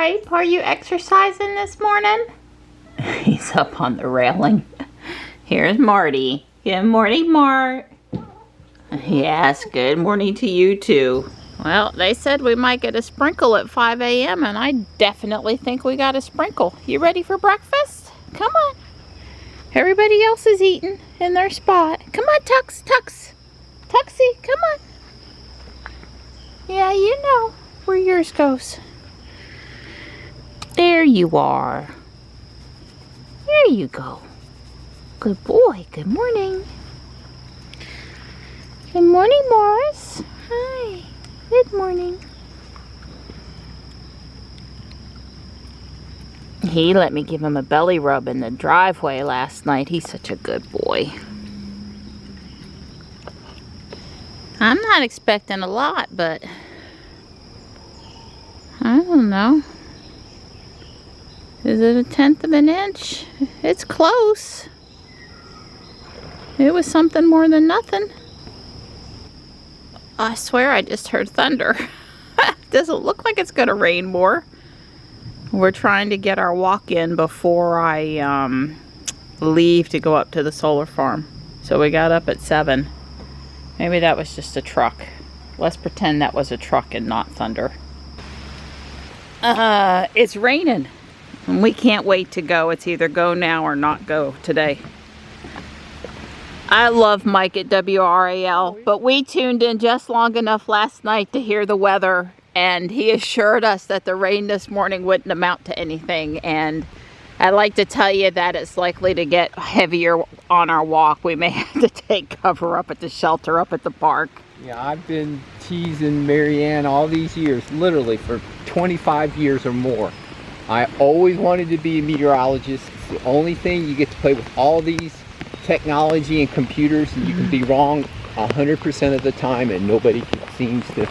Stripe, are you exercising this morning? He's up on the railing. Here's Marty. Good morning, Mart. Yes, good morning to you too. Well, they said we might get a sprinkle at 5 a.m. and I definitely think we got a sprinkle. You ready for breakfast? Come on. Everybody else is eating in their spot. Come on, Tux, Tux. Tuxie, come on. Yeah, you know where yours goes. There you are. There you go. Good boy. Good morning. Good morning, Morris. Hi. Good morning. He let me give him a belly rub in the driveway last night. He's such a good boy. I'm not expecting a lot, but I don't know. Is it 1/10 of an inch? It's close. It was something more than nothing. I swear I just heard thunder. Doesn't look like it's gonna rain more. We're trying to get our walk in before I leave to go up to the solar farm. So we got up at 7. Maybe that was just a truck. Let's pretend that was a truck and not thunder. It's raining. And we can't wait to go. It's either go now or not go today. I love Mike at WRAL, but we tuned in just long enough last night to hear the weather, and he assured us that the rain this morning wouldn't amount to anything. And I'd like to tell you that it's likely to get heavier on our walk. We may have to take cover up at the shelter up at the park. Yeah, I've been teasing Marianne all these years, literally for 25 years or more. I always wanted to be a meteorologist. It's the only thing you get to play with all these technology and computers, and you can be wrong 100% of the time and nobody seems to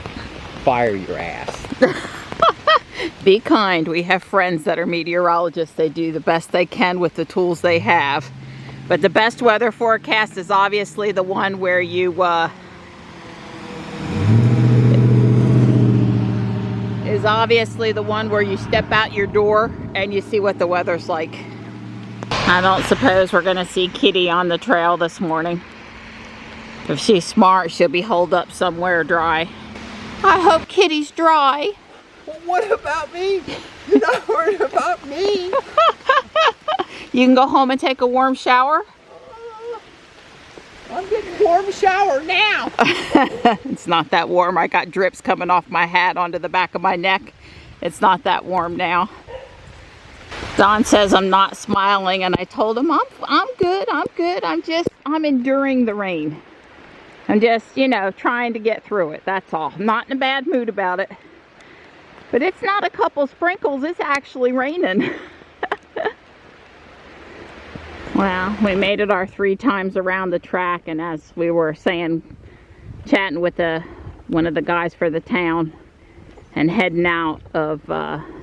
fire your ass. Be kind. We have friends that are meteorologists. They do the best they can with the tools they have. But the best weather forecast is obviously the one where you step out your door and you see what the weather's like. I don't suppose we're gonna see Kitty on the trail this morning. If she's smart, she'll be holed up somewhere dry. I hope Kitty's dry. Well, what about me? You're not worried about me. You can go home and take a warm shower. I'm getting a warm shower now. It's not that warm. I got drips coming off my hat onto the back of my neck. It's not that warm now. Don says I'm not smiling, and I told him I'm good. I'm enduring the rain. I'm just, you know, trying to get through it. That's all. I'm not in a bad mood about it. But it's not a couple sprinkles. It's actually raining. Well, we made it our 3 times around the track, and as we were saying, chatting with one of the guys for the town and heading out of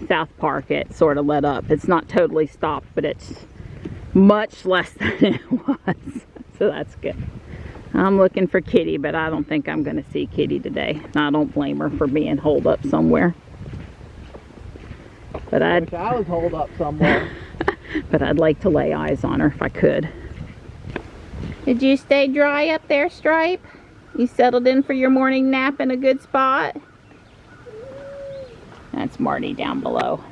South Park, it sort of let up. It's not totally stopped, but it's much less than it was. So that's good. I'm looking for Kitty, but I don't think I'm going to see Kitty today. I don't blame her for being holed up somewhere. But I wish I was holed up somewhere. But I'd like to lay eyes on her if I could. Did you stay dry up there, Stripe? You settled in for your morning nap in a good spot? That's Marty down below.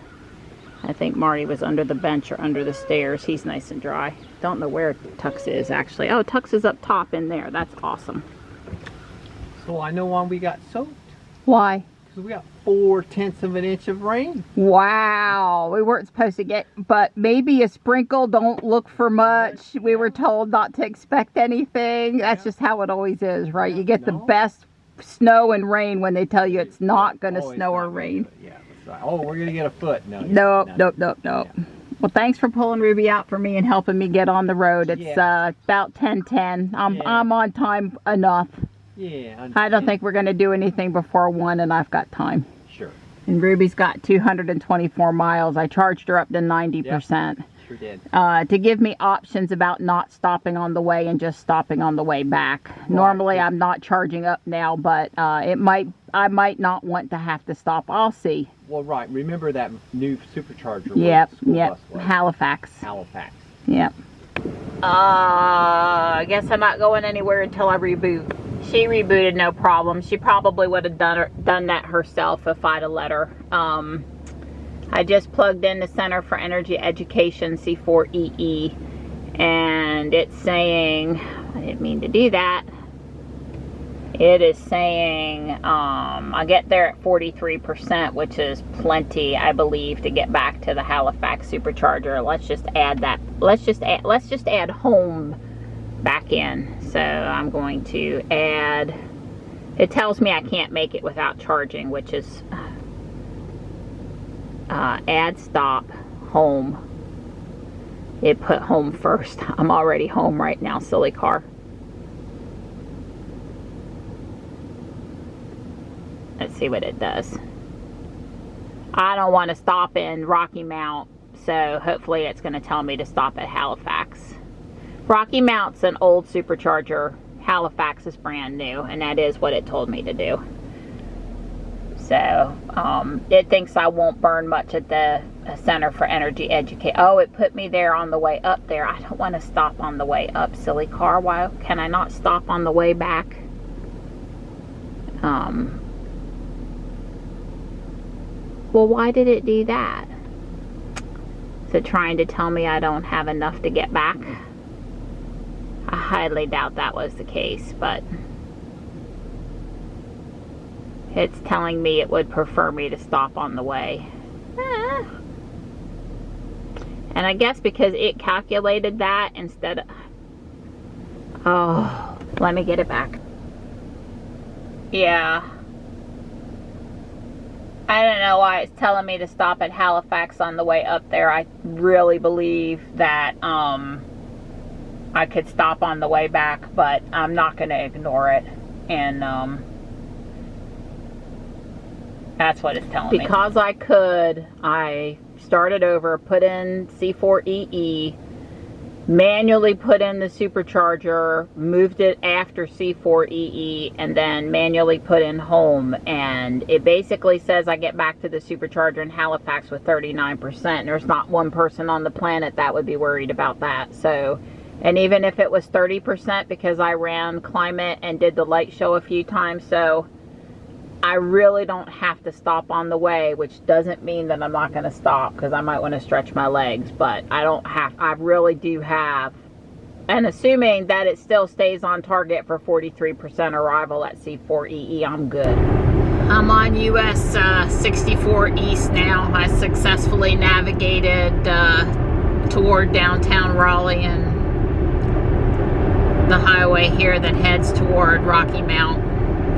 I think Marty was under the bench or under the stairs. He's nice and dry. Don't know where Tux is actually. Oh, Tux is up top in there. That's awesome. So I know why we got soaked. Why? Because we got 4/10 of an inch of rain. Wow. We weren't supposed to get, but maybe a sprinkle. Don't look for much. We were told not to expect anything. That's just how it always is, right? You get the best snow and rain when they tell you it's not going to snow or rain. Yeah, that's right. Oh, we're going to get a foot. No. Nope. Yeah. Well, thanks for pulling Ruby out for me and helping me get on the road. It's about 10:10. I'm on time enough. Yeah. I don't think we're going to do anything before 1, and I've got time. Sure. And Ruby's got 224 miles. I charged her up to 90%. Yep, sure did. To give me options about not stopping on the way and just stopping on the way back. Right. Normally I'm not charging up now, but I might not want to have to stop. I'll see. Well, right. Remember that new supercharger? Yep, yep. Halifax. Halifax. Yep. I guess I'm not going anywhere until I reboot. She rebooted no problem. She probably would have done that herself if I'd have let her. I just plugged in the Center for Energy Education C4EE, and it's saying, I didn't mean to do that. It is saying I get there at 43%, which is plenty, I believe, to get back to the Halifax supercharger. Let's just add that. Let's just add home back in. So I'm going to add. It tells me I can't make it without charging, which is add stop home. It put home first. I'm already home right now, silly car. Let's see what it does. I don't want to stop in Rocky Mount, so hopefully it's going to tell me to stop at Halifax. Rocky Mount's an old supercharger. Halifax is brand new, and that is what it told me to do. So it thinks I won't burn much at the Center for Energy Education. Oh, it put me there on the way up there. I don't want to stop on the way up, silly car. Why can I not stop on the way back? Well, why did it do that? Is it trying to tell me I don't have enough to get back? I highly doubt that was the case, but it's telling me it would prefer me to stop on the way. And I guess because it calculated that instead of... Oh, let me get it back. Yeah. I don't know why it's telling me to stop at Halifax on the way up there. I really believe that I could stop on the way back, but I'm not going to ignore it. And that's what it's telling me. Because I could, I started over, put in C4EE, manually put in the supercharger, moved it after C4EE, and then manually put in home. And it basically says I get back to the supercharger in Halifax with 39%. There's not one person on the planet that would be worried about that. So, and even if it was 30%, because I ran Climate and did the light show a few times, so I really don't have to stop on the way, which doesn't mean that I'm not going to stop, because I might want to stretch my legs, but I don't have, I really do have, and assuming that it still stays on target for 43% arrival at C4EE, I'm good. I'm on US 64 East now. I successfully navigated toward downtown Raleigh and the highway here that heads toward Rocky Mount.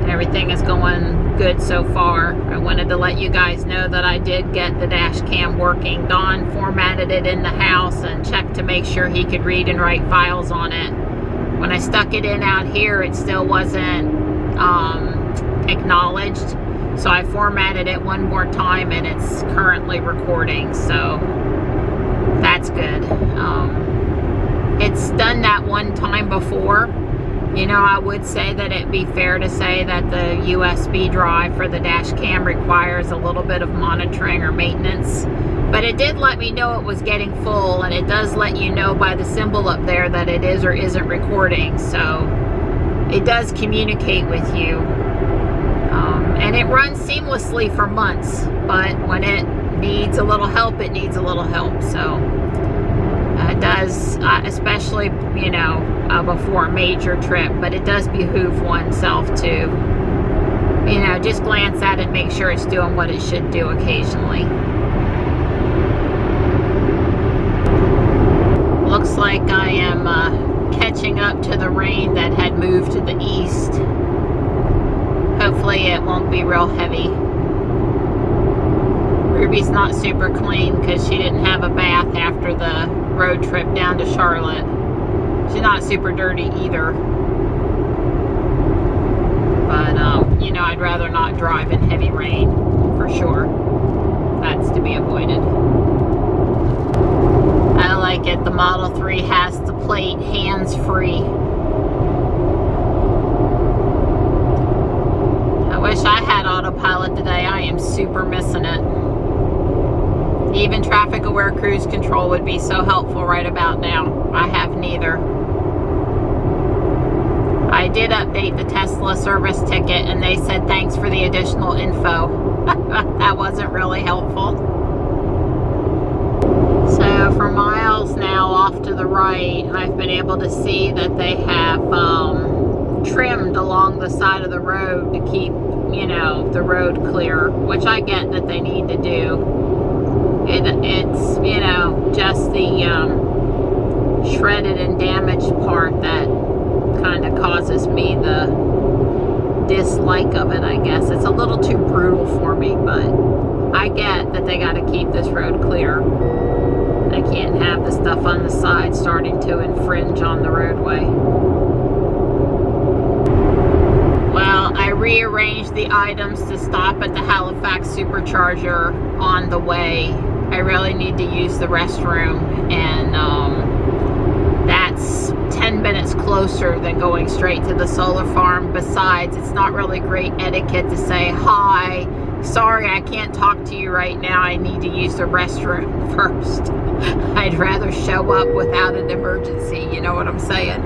Everything is going good so far. I wanted to let you guys know that I did get the dash cam working. Don formatted it in the house and checked to make sure he could read and write files on it. When I stuck it in out here, it still wasn't acknowledged. So I formatted it one more time and it's currently recording. So that's good. It's done that one time before. You know, I would say that it'd be fair to say that the USB drive for the dash cam requires a little bit of monitoring or maintenance. But it did let me know it was getting full, and it does let you know by the symbol up there that it is or isn't recording. So it does communicate with you. And it runs seamlessly for months, but when it needs a little help, it needs a little help. So it does, especially, you know, before a major trip, but it does behoove oneself to, you know, just glance at it, make sure it's doing what it should do occasionally. Looks like I am catching up to the rain that had moved to the east. Hopefully it won't be real heavy. Ruby's not super clean because she didn't have a bath after the road trip down to Charlotte. She's not super dirty either. But you know, I'd rather not drive in heavy rain, for sure. That's to be avoided. I like it. The Model 3 has the plate hands-free. I wish I had autopilot today. I am super missing it. Even traffic-aware cruise control would be so helpful right about now. I have neither. I did update the Tesla service ticket and they said thanks for the additional info. That wasn't really helpful. So for miles now off to the right, I've been able to see that they have trimmed along the side of the road to keep, you know, the road clear, which I get that they need to do. It's, you know, just the shredded and damaged part that kind of causes me the dislike of it, I guess. It's a little too brutal for me, but I get that they got to keep this road clear. They can't have the stuff on the side starting to infringe on the roadway. Well, I rearranged the items to stop at the Halifax Supercharger on the way. I really need to use the restroom, and that's 10 minutes closer than going straight to the solar farm. Besides, it's not really great etiquette to say, hi, sorry, I can't talk to you right now. I need to use the restroom first. I'd rather show up without an emergency, you know what I'm saying?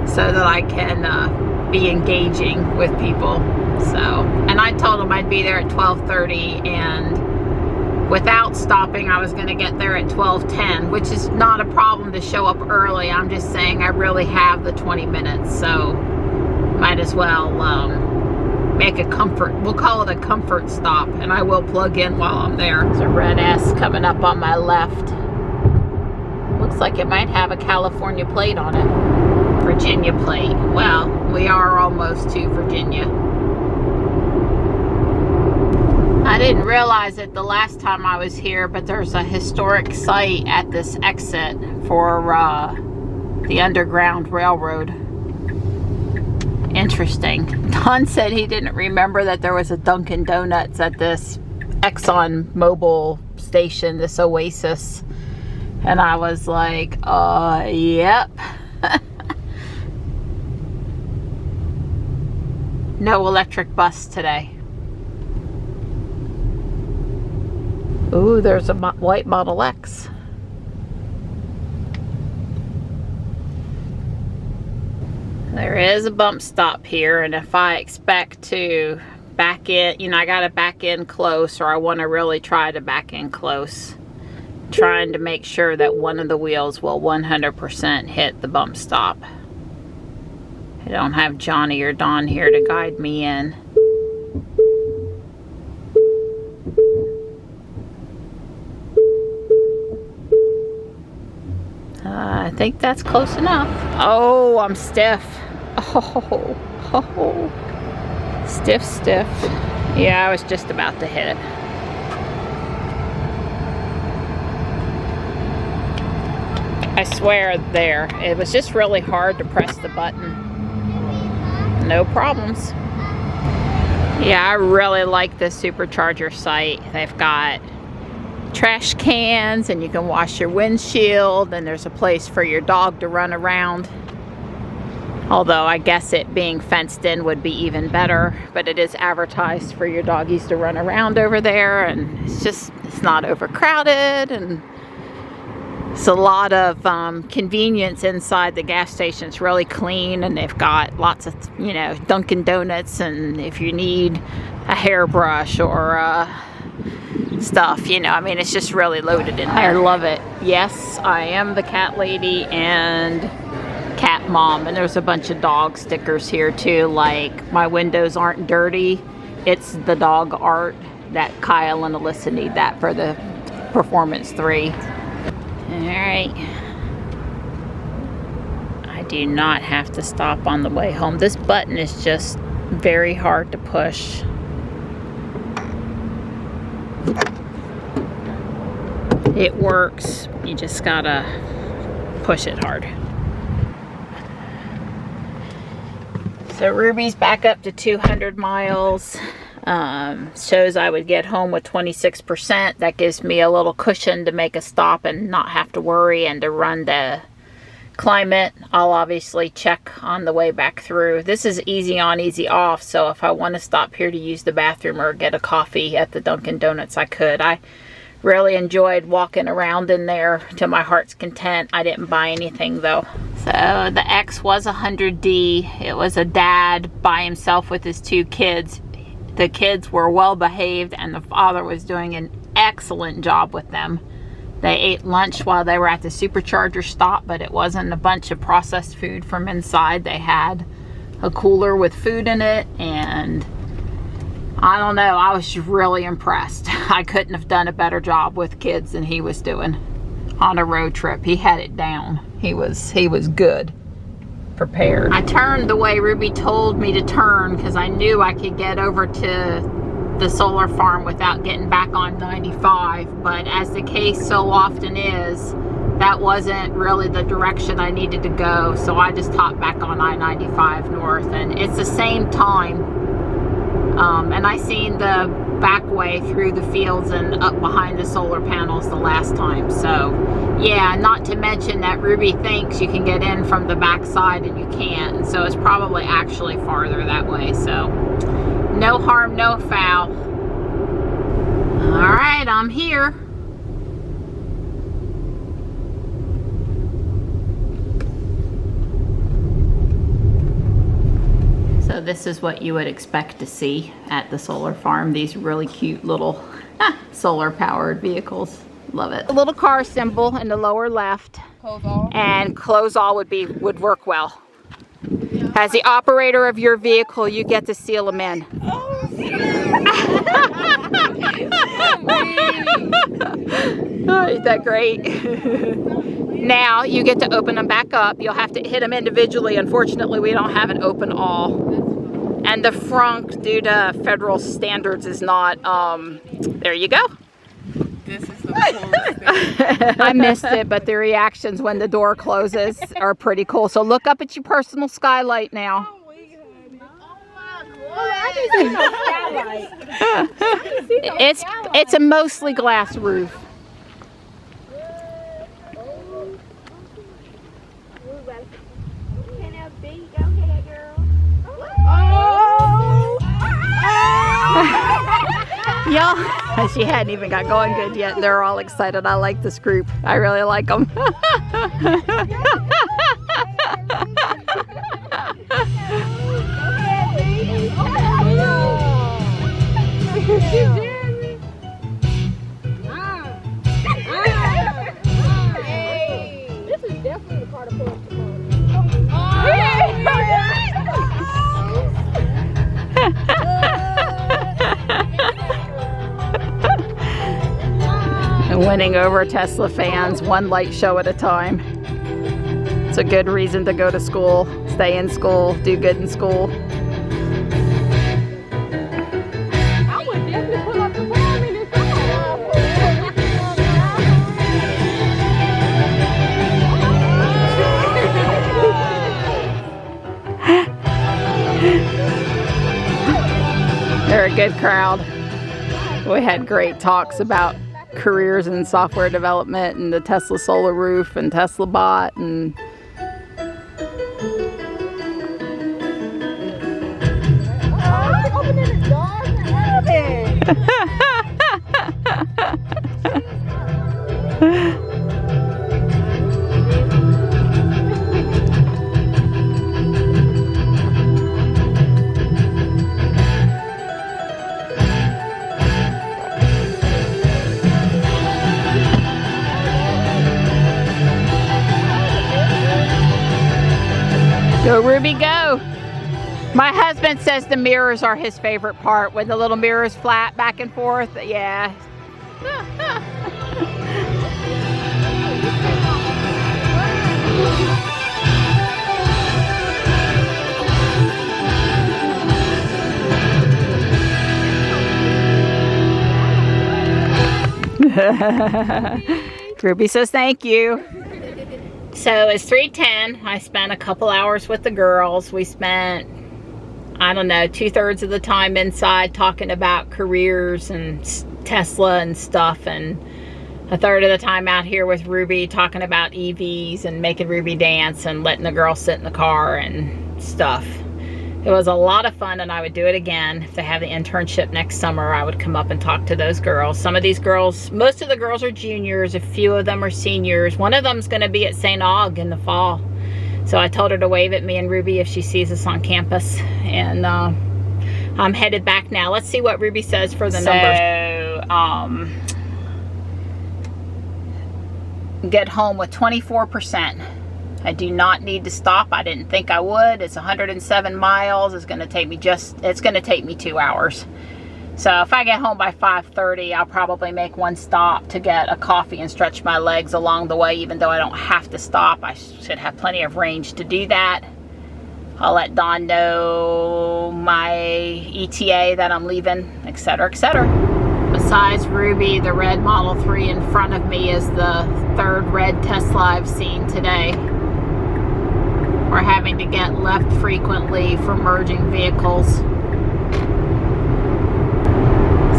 So that I can be engaging with people. So, and I told them I'd be there at 12:30, and without stopping, I was going to get there at 12:10, which is not a problem to show up early. I'm just saying I really have the 20 minutes, so might as well make a comfort, we'll call it a comfort stop, and I will plug in while I'm there. There's a red S coming up on my left. Looks like it might have a California plate on it. Virginia plate. Well, we are almost to Virginia. I didn't realize it the last time I was here, but there's a historic site at this exit for the Underground Railroad. Interesting. Don said he didn't remember that there was a Dunkin' Donuts at this Exxon Mobil station, this Oasis. And I was like, yep. No electric bus today. Ooh, there's a white Model X. There is a bump stop here, and if I expect to back in, you know, I gotta back in close, or I want to really try to back in close. Trying to make sure that one of the wheels will 100% hit the bump stop. I don't have Johnny or Don here to guide me in. I think that's close enough. Oh, I'm stiff. Oh. Stiff. Yeah, I was just about to hit it. I swear there. It was just really hard to press the button. No problems. Yeah, I really like this supercharger site. They've got trash cans, and you can wash your windshield, and there's a place for your dog to run around. Although I guess it being fenced in would be even better, but it is advertised for your doggies to run around over there, and it's not overcrowded, and it's a lot of convenience inside the gas station. It's really clean, and they've got lots of, you know, Dunkin' Donuts, and if you need a hairbrush or stuff, you know, I mean, it's just really loaded in there. I love it. Yes, I am the cat lady and cat mom, and there's a bunch of dog stickers here too, like my windows aren't dirty. It's the dog art that Kyle and Alyssa need that for the Performance 3. Alright. I do not have to stop on the way home. This button is just very hard to push. It works. You just gotta push it hard. So Ruby's back up to 200 miles. Shows I would get home with 26%. That gives me a little cushion to make a stop and not have to worry, and to run the climate. I'll obviously check on the way back through. This is easy on, easy off, so if I want to stop here to use the bathroom or get a coffee at the Dunkin' Donuts, I could. I really enjoyed walking around in there to my heart's content. I didn't buy anything though. So the X was 100D. It was a dad by himself with his 2 kids. The kids were well behaved and the father was doing an excellent job with them. They ate lunch while they were at the supercharger stop, but it wasn't a bunch of processed food from inside. They had a cooler with food in it, and I don't know, I was really impressed. I couldn't have done a better job with kids than he was doing on a road trip. He had it down. He was good, prepared. I turned the way Ruby told me to turn because I knew I could get over to the solar farm without getting back on 95, but as the case so often is, that wasn't really the direction I needed to go, so I just hopped back on I-95 north, and it's the same time. And I seen the back way through the fields and up behind the solar panels the last time. So yeah, not to mention that Ruby thinks you can get in from the back side and you can't, and so it's probably actually farther that way. So no harm, no foul. All right, I'm here. So this is what you would expect to see at the solar farm. These really cute little solar powered vehicles. Love it. A little car symbol in the lower left. Close all. And close all would work well. As the operator of your vehicle, you get to seal them in. Oh, Isn't that great? Now you get to open them back up. You'll have to hit them individually. Unfortunately, we don't have an open all. And the frunk, due to federal standards, is not, there you go. this is the coolest thing. I missed it, but the reactions when the door closes are pretty cool. So look up at your personal skylight now. It's a mostly glass roof. Y'all, she hadn't even got going good yet, and they're all excited. I like this group. I really like them. This is definitely the part of pull up tomorrow. Winning over Tesla fans, one light show at a time. It's a good reason to go to school, stay in school, do good in school. I would definitely pull up tomorrow in this They're a good crowd. We had great talks about careers in software development and the Tesla solar roof and Tesla bot and opening the doors and everything. Go Ruby, go! My husband says the mirrors are his favorite part, when the little mirrors flat back and forth. Yeah. Ruby says thank you. So it's 3:10. I spent a couple hours with the girls. We spent I don't know, 2/3 of the time inside talking about careers and Tesla and stuff, and 1/3 of the time out here with Ruby talking about EVs and making Ruby dance and letting the girls sit in the car and stuff. It was a lot of fun, and I would do it again. If they have the internship next summer, I would come up and talk to those girls. Some of these girls, most of the girls are juniors, a few of them are seniors. One of them's gonna be at St. Aug in the fall. So I told her to wave at me and Ruby if she sees us on campus. And I'm headed back now. Let's see what Ruby says for the numbers. Get home with 24%. I do not need to stop. I didn't think I would. It's 107 miles. It's gonna take me 2 hours. So if I get home by 5:30, I'll probably make one stop to get a coffee and stretch my legs along the way, even though I don't have to stop. I should have plenty of range to do that. I'll let Dawn know my ETA that I'm leaving, etc., etc. Besides Ruby, the red Model 3 in front of me is the 3rd red Tesla I've seen today. We're having to get left frequently for merging vehicles.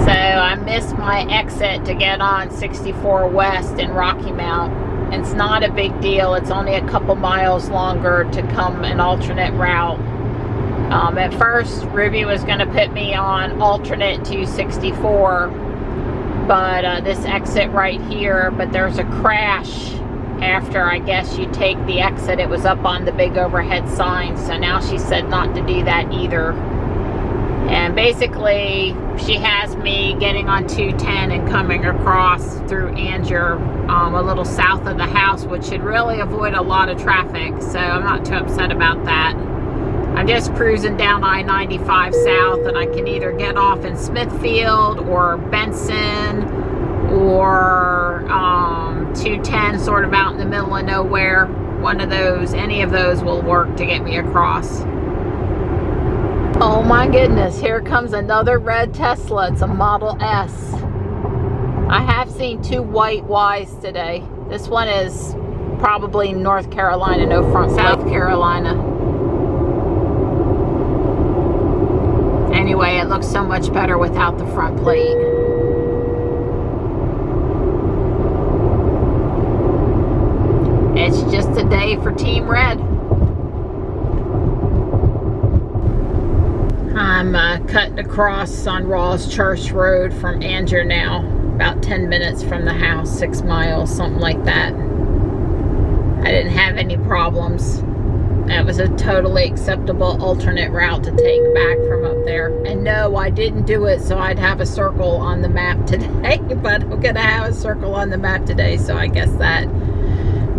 So I missed my exit to get on 64 West in Rocky Mount. It's not a big deal. It's only a couple miles longer to come an alternate route. At first, Ruby was going to put me on alternate to 64, but this exit right here, but there's a crash after, I guess, you take the exit. It was up on the big overhead sign, so now she said not to do that either. And basically, she has me getting on 210 and coming across through Anger, a little south of the house, which should really avoid a lot of traffic, so I'm not too upset about that. I'm just cruising down I-95 south, and I can either get off in Smithfield or Benson or 210, sort of out in the middle of nowhere. One of those, any of those will work to get me across. Oh my goodness, here comes another red Tesla. It's a Model S. I have seen 2 white Ys today. This one is probably North Carolina, no front, South Carolina. Anyway, it looks so much better without the front plate. It's just a day for Team Red. I'm cutting across on Rawls Church Road from Anger now. About 10 minutes from the house, 6 miles, something like that. I didn't have any problems. That was a totally acceptable alternate route to take back from up there. And no, I didn't do it so I'd have a circle on the map today, but I'm gonna have a circle on the map today, so I guess that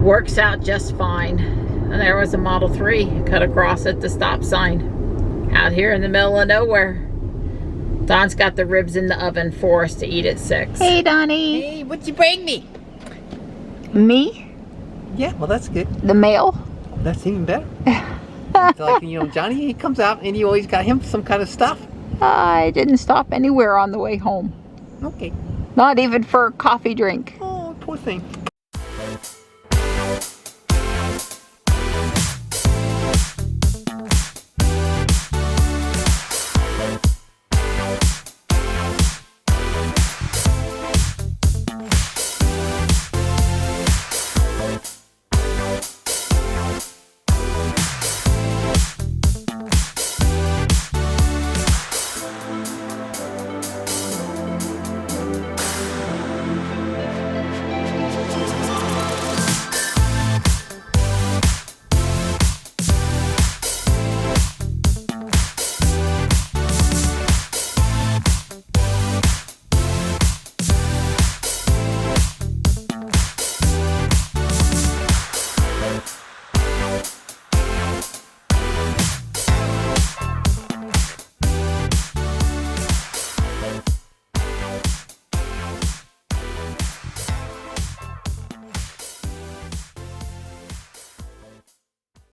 works out just fine. And there was a Model 3 cut across at the stop sign out here in the middle of nowhere. Don's got the ribs in the oven for us to eat at 6. Hey, Donnie. Hey, what'd you bring me? Me? Yeah, well, that's good. The mail? That's even better. It's like, you know, Johnny, he comes out and you always got him some kind of stuff. I didn't stop anywhere on the way home. Okay. Not even for a coffee drink. Oh, poor thing.